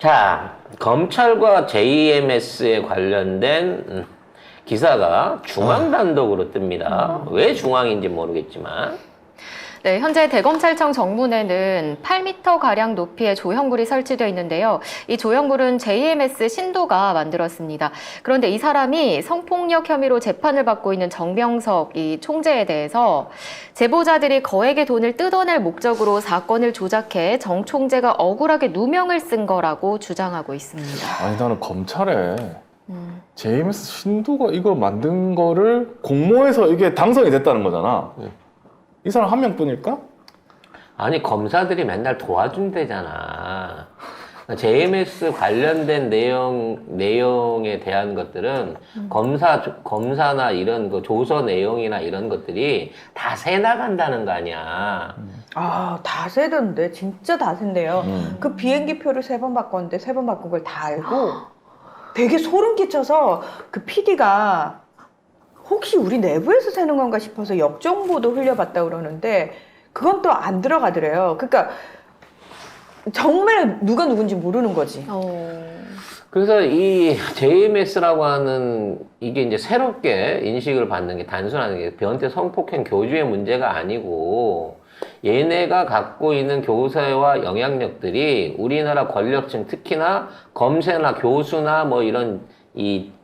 자, 검찰과 JMS에 관련된 기사가 중앙 단독으로 뜹니다. 왜 중앙인지 모르겠지만. 네, 현재 대검찰청 정문에는 8m가량 높이의 조형물이 설치되어 있는데요. 이 조형물은 JMS 신도가 만들었습니다. 그런데 이 사람이 성폭력 혐의로 재판을 받고 있는 정명석 이 총재에 대해서 제보자들이 거액의 돈을 뜯어낼 목적으로 사건을 조작해 정 총재가 억울하게 누명을 쓴 거라고 주장하고 있습니다. 아니 나는 검찰에 제임스 신도가 이걸 만든 거를 공모해서 이게 당선이 됐다는 거잖아. 이 사람 한 명뿐일까? 아니, 검사들이 맨날 도와준대잖아. JMS 관련된 내용에 대한 것들은 검사나 이런 그 조서 내용이나 이런 것들이 다 새 나간다는 거 아니야. 아, 다 세던데. 진짜 다 센데요. 그 비행기표를 3번 바꿨는데 3번 바꾼 걸 다 알고 되게 소름 끼쳐서 그 PD가 혹시 우리 내부에서 세는 건가 싶어서 역정보도 흘려봤다 그러는데 그건 또 안 들어가더래요. 그러니까 정말 누가 누군지 모르는 거지. 그래서 이 JMS라고 하는 이게 이제 새롭게 인식을 받는 게 단순한 게 변태 성폭행 교주의 문제가 아니고 얘네가 갖고 있는 교사와 영향력들이 우리나라 권력층 특히나 검사나 교수나 뭐 이런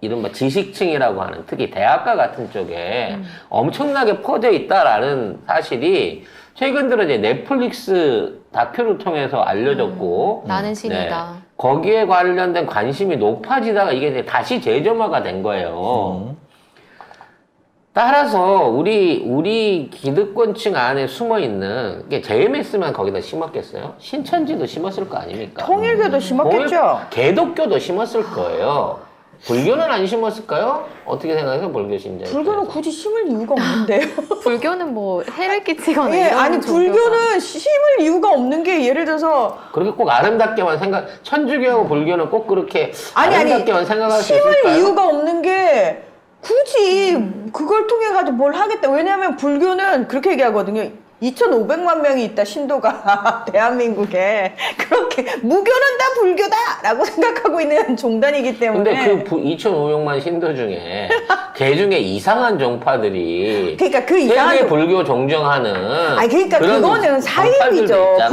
이른바 지식층이라고 하는 특히 대학가 같은 쪽에 엄청나게 퍼져 있다라는 사실이 최근 들어 이제 넷플릭스 다큐를 통해서 알려졌고 나는 신이다. 거기에 관련된 관심이 높아지다가 이게 이제 다시 재점화가 된 거예요. 따라서 우리 기득권층 안에 숨어 있는 게 JMS만 거기다 심었겠어요? 신천지도 심었을 거 아닙니까? 통일교도 심었겠죠. 개독교도 심었을 거예요. 불교는 안 심었을까요? 어떻게 생각해요, 불교 신자? 불교는 굳이 심을 이유가 없는데요. 불교는 뭐 해를 끼치거나 예, 이런 아니 종교가. 불교는 심을 이유가 없는 게 예를 들어서 그렇게 꼭 아름답게만 천주교하고 불교는 꼭 그렇게 아니 아름답게만 생각할 수 심을 있을까요? 이유가 없는 게 굳이 그걸 통해 가지고 뭘 하겠다. 왜냐하면 불교는 그렇게 얘기하거든요. 2,500만 명이 있다 대한민국에 그렇게 무교는 다 불교다라고 생각하고 있는 종단이기 때문에. 근데 그 2,500만 신도 중에 개 중에 이상한 종파들이 그러니까 그 이상한 세계 불교 종정하는 아니 그러니까 그런 그거는 종파들도 사이비죠. 있잖아.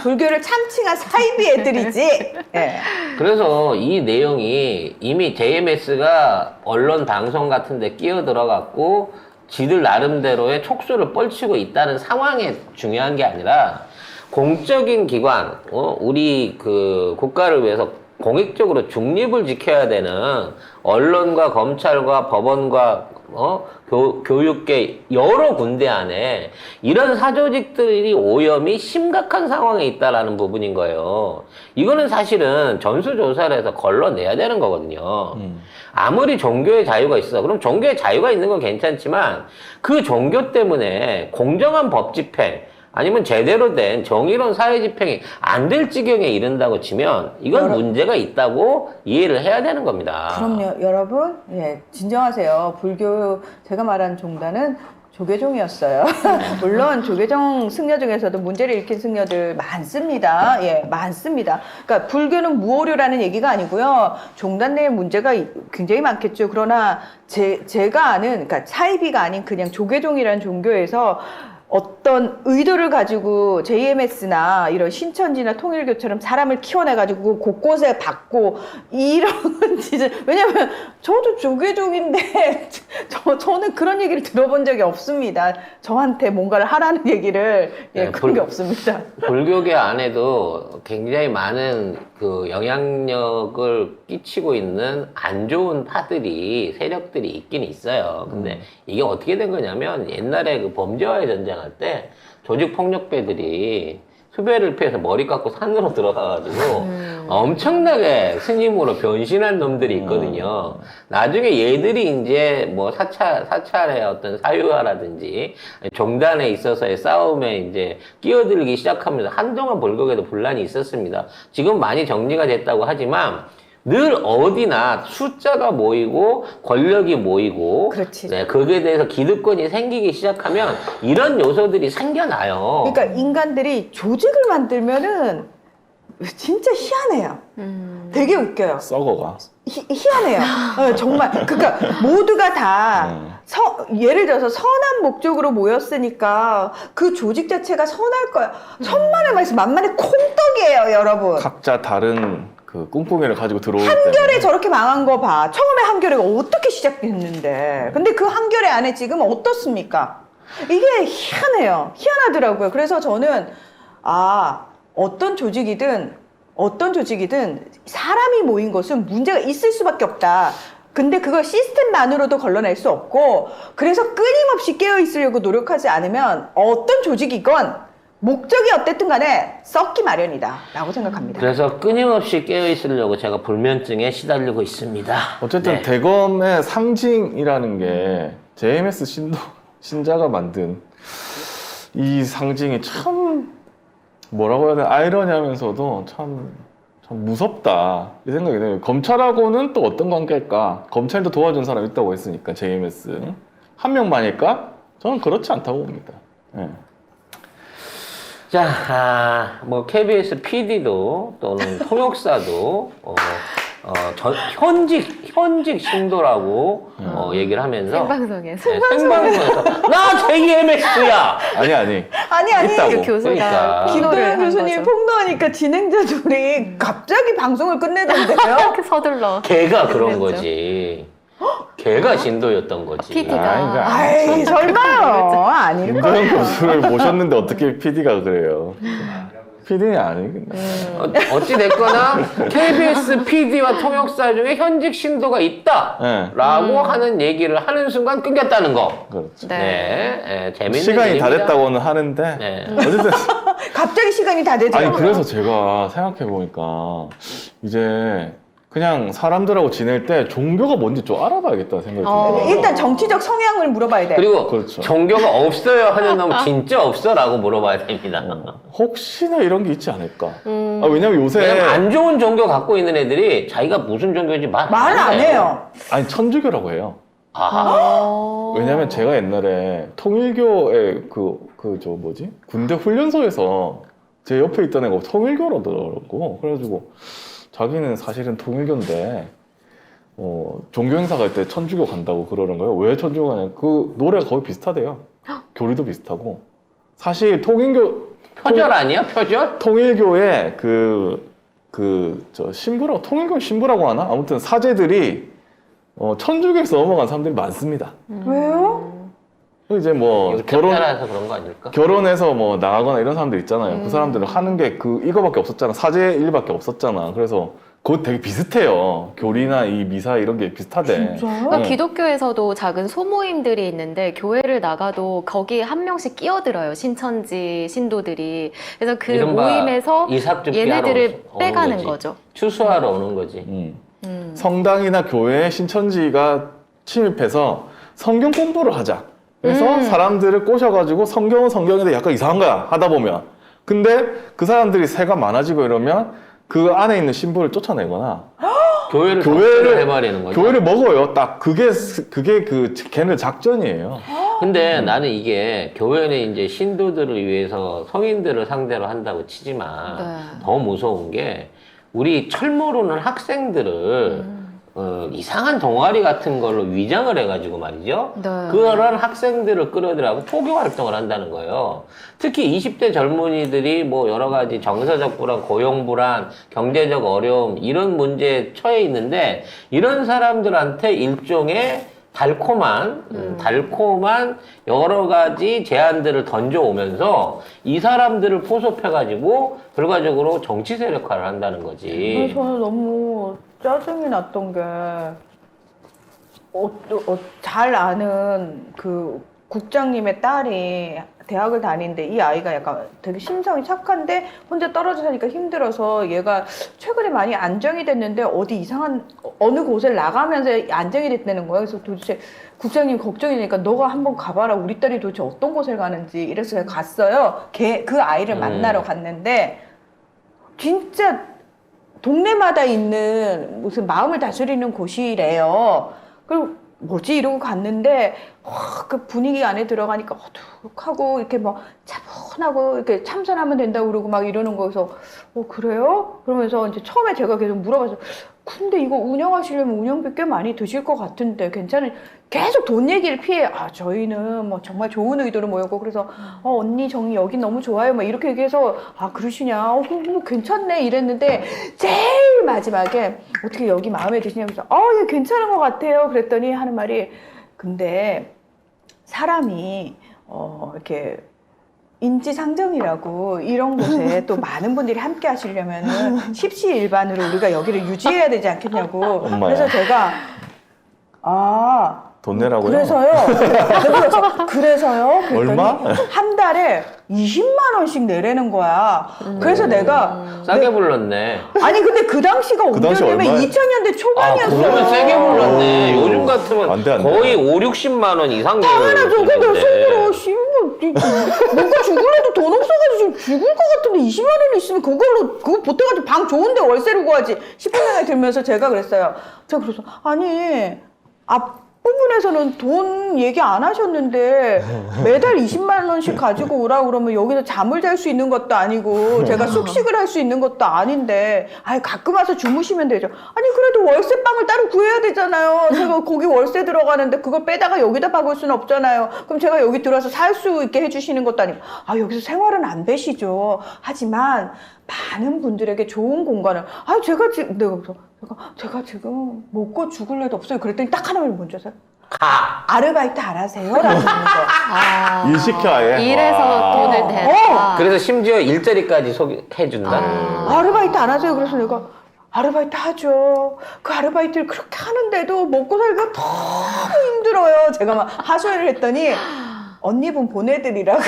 불교를 참칭한 사이비 애들이지. 예. 그래서 이 내용이 이미 JMS가 언론 방송 같은 데 끼어 들어갔고 지들 나름대로의 촉수를 뻘치고 있다는 상황에 중요한 게 아니라 공적인 기관, 우리 그 국가를 위해서 공익적으로 중립을 지켜야 되는 언론과 검찰과 법원과 교육계 여러 군데 안에 이런 사조직들이 오염이 심각한 상황에 있다라는 부분인 거예요. 이거는 사실은 전수조사를 해서 걸러내야 되는 거거든요. 아무리 종교의 자유가 있어. 그럼 종교의 자유가 있는 건 괜찮지만 그 종교 때문에 공정한 법 집행 아니면 제대로 된 정의로운 사회 집행이 안 될 지경에 이른다고 치면 이건 문제가 있다고 이해를 해야 되는 겁니다. 그럼요, 여러분. 예, 진정하세요. 불교 제가 말한 종단은 조계종이었어요. 물론 조계종 승려 중에서도 문제를 일으킨 승려들 많습니다. 예, 많습니다. 그러니까 불교는 무오류라는 얘기가 아니고요. 종단 내에 문제가 굉장히 많겠죠. 그러나 제가 아는, 그러니까 차이비가 아닌 그냥 조계종이라는 종교에서 어떤 의도를 가지고 JMS나 이런 신천지나 통일교처럼 사람을 키워내가지고 곳곳에 받고 이런 짓을, 왜냐면 저도 조계종인데 저는 그런 얘기를 들어본 적이 없습니다. 저한테 뭔가를 하라는 얘기를 그런 게 없습니다. 불교계 안에도 굉장히 많은 그 영향력을 끼치고 있는 안 좋은 파들이 세력들이 있긴 있어요. 근데 이게 어떻게 된 거냐면 옛날에 그 범죄와의 전쟁 할 때 조직폭력배들이 수배를 피해서 머리 깎고 산으로 들어가가지고 엄청나게 스님으로 변신한 놈들이 있거든요. 나중에 얘들이 이제 뭐 사찰의 어떤 사유화라든지 종단에 있어서의 싸움에 이제 끼어들기 시작하면서 한동안 불교계도 분란이 있었습니다. 지금 많이 정리가 됐다고 하지만 늘 어디나 숫자가 모이고 권력이 모이고 그렇지. 네, 거기에 대해서 기득권이 생기기 시작하면 이런 요소들이 생겨나요. 그러니까 인간들이 조직을 만들면은 진짜 희한해요. 되게 웃겨요. 썩어가. 희한해요. 정말. 그러니까 모두가 다 예를 들어서 선한 목적으로 모였으니까 그 조직 자체가 선할 거야. 천만의 말씀 만만의 콩떡이에요, 여러분. 각자 다른 그 꿍꿍이를 가지고 들어올 때 한결에 저렇게 망한 거 봐. 처음에 한결에가 어떻게 시작했는데. 근데 그 한결에 안에 지금 어떻습니까? 이게 희한해요. 희한하더라고요. 그래서 저는 어떤 조직이든 사람이 모인 것은 문제가 있을 수밖에 없다. 근데 그걸 시스템만으로도 걸러낼 수 없고, 그래서 끊임없이 깨어있으려고 노력하지 않으면 어떤 조직이건 목적이 어땠든 간에 썩기 마련이다 라고 생각합니다. 그래서 끊임없이 깨어있으려고 제가 불면증에 시달리고 있습니다. 어쨌든 네. 대검의 상징이라는 게 JMS 신자가 만든 이 상징이 참 뭐라고 해야 되나 아이러니하면서도 참 무섭다 이 생각이 들어요. 검찰하고는 또 어떤 관계일까? 검찰도 도와준 사람 있다고 했으니까 JMS 한 명만일까? 저는 그렇지 않다고 봅니다. 네. 자, 뭐 KBS PD도 또는 통역사도 현직 신도라고 얘기를 하면서 생방송에서 생방송에서 나 JMS야. 아니 그 있다고. 교수가 그러니까. 폭로를 김도현 한 교수님 거죠. 폭로하니까 진행자들이 갑자기 방송을 끝내던데요? 이렇게 서둘러. 걔가 그런 그랬죠. 거지. 걔가 신도였던 거지. PD가. 아이, 설마요. 아닐 김도현 거예요. 교수를 모셨는데 어떻게 PD가 그래요? PD는 아니겠네. 어찌 됐거나 KBS PD와 통역사 중에 현직 신도가 있다라고 하는 얘기를 하는 순간 끊겼다는 거. 그렇죠. 네, 재밌는 시간이 다 일입니다. 됐다고는 하는데 네. 어쨌든 갑자기 시간이 다 되더라고요. 아니 그래서 제가 생각해 보니까 이제 그냥 사람들하고 지낼 때 종교가 뭔지 좀 알아봐야겠다는 생각이 들어요. 일단 정치적 성향을 물어봐야 돼. 그리고 그렇죠. 종교가 없어요 하는 놈 진짜 없어라고 물어봐야 됩니다. 혹시나 이런 게 있지 않을까? 왜냐면 요새 왜냐면 안 좋은 종교 갖고 있는 애들이 자기가 무슨 종교인지 말 안 해요. 아니 천주교라고 해요. 아, 왜냐면 제가 옛날에 통일교의 군대 훈련소에서 제 옆에 있던 애가 통일교라더라고. 그래가지고 자기는 사실은 통일교인데 종교 행사 갈 때 천주교 간다고 그러는 거예요. 왜 천주교 가냐? 그 노래가 거의 비슷하대요. 교리도 비슷하고. 사실 표절 아니야? 표절? 통일교의 신부라고 통일교 신부라고 하나? 아무튼 사제들이 천주교에서 넘어간 사람들이 많습니다. 왜요? 이제 뭐 따라서 그런 거 아닐까? 결혼해서 뭐 나가거나 이런 사람들 있잖아요. 그 사람들은 하는 게 이거밖에 없었잖아. 사제 일밖에 없었잖아. 그래서 그거 되게 비슷해요. 교리나 이 미사 이런 게 비슷하대. 진짜요? 그러니까 기독교에서도 작은 소모임들이 있는데 교회를 나가도 거기 한 명씩 끼어들어요. 신천지 신도들이. 그래서 그 이른바 모임에서 이삭줍기 얘네들을 하러 오는 빼가는 거지. 거죠. 추수하러 오는 거지. 성당이나 교회에 신천지가 침입해서 성경 공부를 하자. 그래서 사람들을 꼬셔가지고 성경은 성경인데 약간 이상한 거야 하다 보면. 근데 그 사람들이 새가 많아지고 이러면 그 안에 있는 신부를 쫓아내거나 교회를 해버리는 거죠. 교회를 먹어요. 딱 그게 걔네 작전이에요. 근데 나는 이게 교회는 이제 신도들을 위해서 성인들을 상대로 한다고 치지만 네. 더 무서운 게 우리 철 모르는 학생들을 이상한 동아리 같은 걸로 위장을 해가지고 말이죠. 네. 그런 학생들을 끌어들여고 포교 활동을 한다는 거예요. 특히 20대 젊은이들이 뭐 여러 가지 정서적 불안, 고용 불안, 경제적 어려움 이런 문제에 처해 있는데 이런 사람들한테 일종의 달콤한 여러 가지 제안들을 던져오면서 이 사람들을 포섭해가지고 결과적으로 정치 세력화를 한다는 거지. 저는 너무 짜증이 났던 게 잘 아는 그 국장님의 딸이 대학을 다니는데 이 아이가 약간 되게 심성이 착한데 혼자 떨어져 사니까 힘들어서 얘가 최근에 많이 안정이 됐는데 어디 이상한 어느 곳을 나가면서 안정이 됐다는 거예요. 그래서 도대체 국장님 걱정이 되니까 너가 한번 가봐라. 우리 딸이 도대체 어떤 곳을 가는지 이래서 제가 갔어요. 그 아이를 만나러 갔는데 진짜 동네마다 있는 무슨 마음을 다스리는 곳이래요. 그리고 뭐지 이러고 갔는데 그 분위기 안에 들어가니까 어둑하고 이렇게 뭐 차분하고 이렇게 참선하면 된다고 그러고 막 이러는 거여서 그래요? 그러면서 이제 처음에 제가 계속 물어봐서 근데 이거 운영하시려면 운영비 꽤 많이 드실 것 같은데 괜찮은 계속 돈 얘기를 피해. 저희는 뭐 정말 좋은 의도로 모였고 그래서 언니 정이 여기 너무 좋아요 막 이렇게 얘기해서 그러시냐 뭐 괜찮네 이랬는데 제일 마지막에 어떻게 여기 마음에 드시냐고 해서 예 괜찮은 것 같아요 그랬더니 하는 말이 근데 사람이 이렇게 인지상정이라고 이런 곳에 또 많은 분들이 함께 하시려면은 십시일반으로 우리가 여기를 유지해야 되지 않겠냐고. 엄마야. 그래서 제가 돈 내라고요? 그래서요? 그랬더니 얼마? 한 달에 20만 원씩 내라는 거야. 그래서 내가 싸게 불렀네. 아니 근데 그 당시가 그 당시 언제냐면 얼마야? 2000년대 초반이었어요. 그러면 세게 불렀네. 오. 요즘 같으면 안 돼, 안 돼. 거의 5, 60만 원 이상 당연하죠. 근데 되는데. 속으로 뭔가 죽을래도 돈 없어가지고 지금 죽을 것 같은데 20만 원이 있으면 그거 보태가지고 방 좋은데 월세를 구하지 싶은 생각이 들면서 제가 그랬어요. 제가 그래서 아니 앞부분에서는 돈 얘기 안 하셨는데 매달 20만 원씩 가지고 오라고 그러면 여기서 잠을 잘 수 있는 것도 아니고 제가 숙식을 할 수 있는 것도 아닌데 가끔 와서 주무시면 되죠. 아니 그래도 월세방을 따로 구해야 되잖아요. 제가 거기 월세 들어가는데 그걸 빼다가 여기다 박을 수는 없잖아요. 그럼 제가 여기 들어와서 살 수 있게 해주시는 것도 아니고 여기서 생활은 안 되시죠. 하지만 많은 분들에게 좋은 공간을 제가 지금 먹고 죽을래도 없어요. 그랬더니 딱 하나만 먼저 해서 아르바이트 안 하세요? 라는 거. 일 시켜 아예. 일해서 와. 돈을 댄다. 그래서 심지어 일자리까지 소개해준다는. 아르바이트 안 하세요? 그래서 내가 아르바이트 하죠. 그 아르바이트를 그렇게 하는데도 먹고 살기가 너무 힘들어요. 제가 막 하소연을 했더니 언니분 보내드리라고.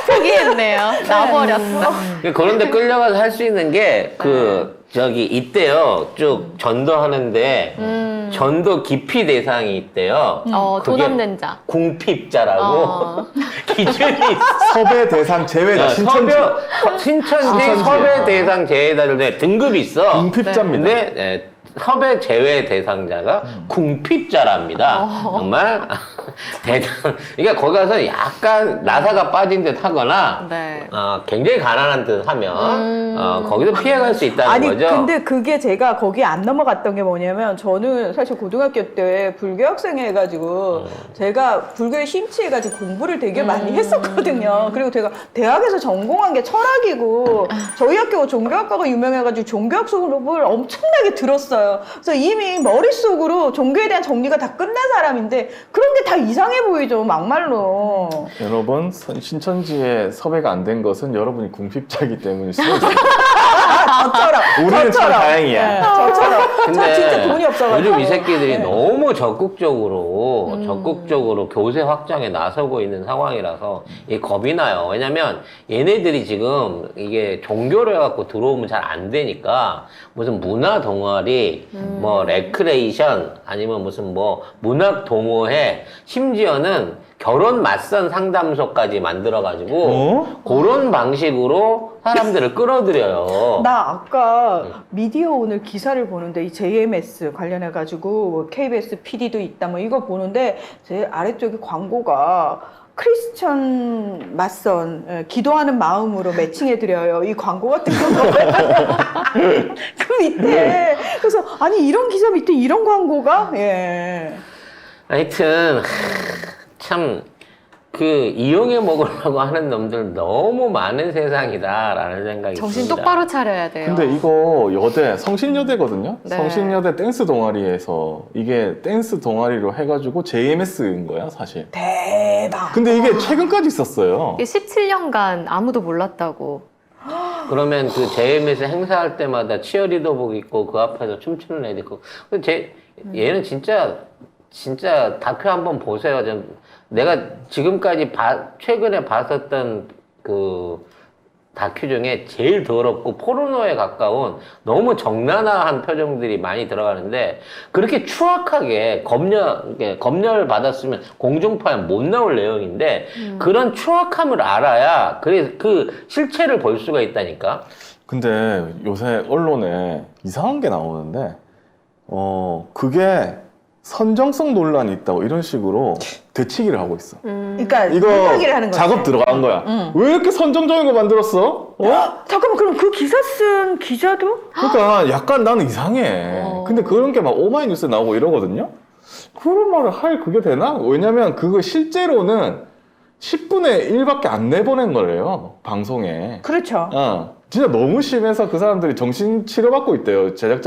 포기했네요. 나버렸어. 그런데 끌려가서 할 수 있는 게 저기 있대요. 쭉 전도하는데 전도 기피 대상이 있대요. 돈 그게 없는 자. 궁핍자라고 기준이 있어. 섭외 대상 제외다. 신천지. 신천지 섭외 대상 제외자들 등급이 있어. 궁핍자입니다. 근데 섭외 제외 대상자가 궁핍자랍니다. 정말 대단. 그러니까 거기 가서 약간 나사가 빠진 듯 하거나 네. 굉장히 가난한 듯 하면 거기서 피해갈 수 있다는 거죠. 근데 그게 제가 거기 안 넘어갔던 게 뭐냐면 저는 사실 고등학교 때 불교 학생 해가지고 제가 불교에 심취해가지고 공부를 되게 많이 했었거든요. 그리고 제가 대학에서 전공한 게 철학이고 저희 학교 종교학과가 유명해가지고 종교학 수업을 엄청나게 들었어요. 그래서 이미 머릿속으로 종교에 대한 정리가 다 끝난 사람인데 그런 게 다 이상해 보이죠, 막말로. 여러분 신천지에 섭외가 안 된 것은 여러분이 궁핍자이기 때문일 수 있어요. 저처럼. 우리는 참 다행이야. 네, 저처럼. 저 근데 진짜 돈이 없어가지고. 요즘 이 새끼들이 네. 너무 적극적으로 교세 확장에 나서고 있는 상황이라서 이게 겁이 나요. 왜냐면 얘네들이 지금 이게 종교를 해갖고 들어오면 잘 안 되니까 무슨 문화 동아리, 뭐 레크레이션 아니면 무슨 뭐 문학 동호회 심지어는 결혼 맞선 상담소까지 만들어가지고 그런 방식으로 사람들을 끌어들여요. 나 아까 미디어 오늘 기사를 보는데 이 JMS 관련해가지고 뭐 KBS PD도 있다 뭐 이거 보는데 제 아래쪽에 광고가 크리스천 맞선 기도하는 마음으로 매칭해드려요. 이 광고 같은 거. 그 밑에 그래서 아니 이런 기사 밑에 이런 광고가 하여튼 참 그 이용해 먹으려고 하는 놈들 너무 많은 세상이다라는 생각이 정신 듭니다. 똑바로 차려야 돼요. 근데 이거 여대 성신여대거든요. 네. 성신여대 댄스 동아리에서 이게 댄스 동아리로 해가지고 JMS인 거야 사실. 대박. 근데 이게 최근까지 있었어요. 17년간 아무도 몰랐다고. 그러면 그 JMS 행사할 때마다 치어리더복 입고 그 앞에서 춤추는 애들 있고. 근데 얘는 진짜 다큐 한번 보세요. 내가 지금까지 최근에 봤었던 그 다큐 중에 제일 더럽고 포르노에 가까운 너무 적나라한 표정들이 많이 들어가는데 그렇게 추악하게 검열 받았으면 공중파에 못 나올 내용인데 그런 추악함을 알아야 그 실체를 볼 수가 있다니까. 근데 요새 언론에 이상한 게 나오는데 그게 선정성 논란이 있다고 이런 식으로 되치기를 하고 있어. 그러니까 이거 이야기를 하는 거지. 작업 들어간 거야. 왜 이렇게 선정적인 거 만들었어? 잠깐만, 그럼 그 기사 쓴 기자도? 그러니까 약간 나는 이상해. 근데 그런 게 막 오마이뉴스에 나오고 이러거든요. 그런 말을 할 그게 되나? 왜냐면 그거 실제로는 10분의 1밖에 안 내보낸 거래요. 방송에. 그렇죠. 진짜 너무 심해서 그 사람들이 정신 치료받고 있대요. 제작자